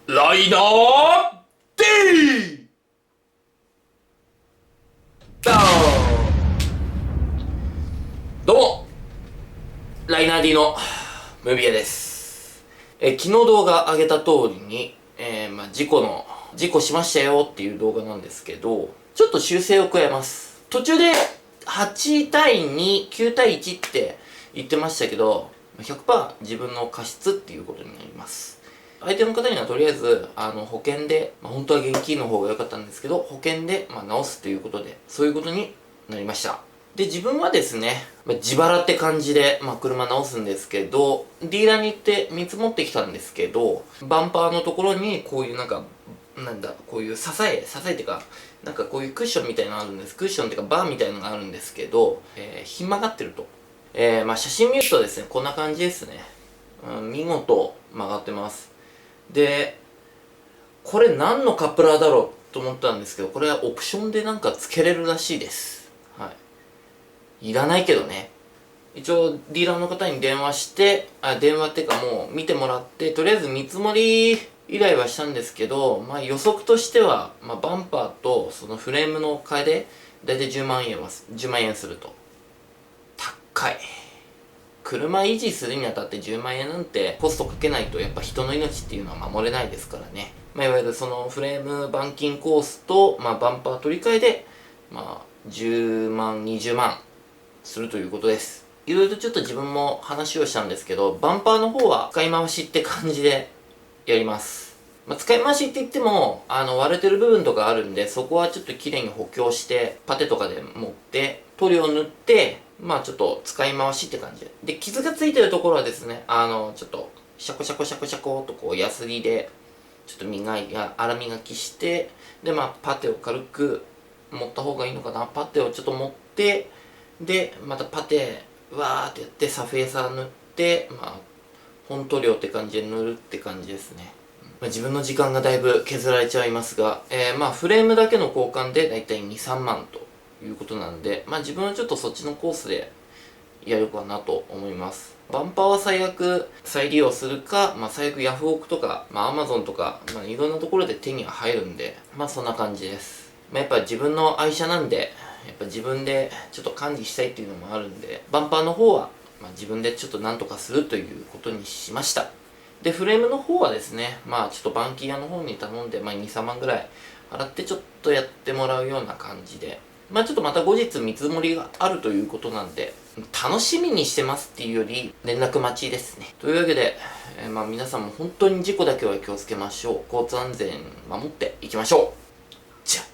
ライナー D! どうもライナー D のムビエです。昨日動画上げた通りに、事故しましたよっていう動画なんですけど、ちょっと修正を加えます。途中で8対2、9対1って言ってましたけど、100% 自分の過失っていうことになります。相手の方にはとりあえず、保険で、本当は現金の方が良かったんですけど、保険で、直すということで、そういうことになりました。で、自分はですね、自腹って感じで、車直すんですけど、ディーラーに行って見積もってきたんですけど、バンパーのところに、こういうこういう支えっていうか、こういうクッションみたいなのあるんです。クッションっていうか、バーみたいなのがあるんですけど、ひん曲がってると。写真見るとですね、こんな感じですね。見事曲がってます。で、これ何のカプラーだろうと思ったんですけど、これはオプションで付けれるらしいです。はい。いらないけどね。一応ディーラーの方に電話して、電話っていうかもう見てもらって、とりあえず見積もり依頼はしたんですけど、予測としては、バンパーとそのフレームの替えで、だいたい10万円すると。高い。車維持するにあたって10万円なんてコストかけないとやっぱ人の命っていうのは守れないですからね。いわゆるそのフレーム板金コースと、バンパー取り替えで、10万、20万するということです。いろいろとちょっと自分も話をしたんですけど、バンパーの方は使い回しって感じでやります。使い回しって言っても、割れてる部分とかあるんで、そこはちょっと綺麗に補強して、パテとかで持って、塗料を塗って、ちょっと使い回しって感じで。傷がついてるところはですね、ちょっと、シャコシャコシャコシャコとこう、ヤスリで、ちょっと粗磨きして、で、パテを軽く持った方がいいのかな。パテをちょっと持って、で、またパテ、わーってやって、サフェーサー塗って、本塗料って感じで塗るって感じですね。自分の時間がだいぶ削られちゃいますが、フレームだけの交換でだいたい2、3万ということなんで、自分はちょっとそっちのコースでやるかなと思います。バンパーは最悪再利用するか、最悪ヤフオクとか、アマゾンとか、いろんなところで手には入るんで、そんな感じです。やっぱ自分の愛車なんで、やっぱ自分でちょっと管理したいっていうのもあるんで、バンパーの方は、自分でちょっとなんとかするということにしました。で、フレームの方はですね、ちょっと板金屋の方に頼んで、2、3万ぐらい払ってちょっとやってもらうような感じで、ちょっとまた後日見積もりがあるということなんで、楽しみにしてますっていうより、連絡待ちですね。というわけで、皆さんも本当に事故だけは気をつけましょう。交通安全守っていきましょう。じゃあ。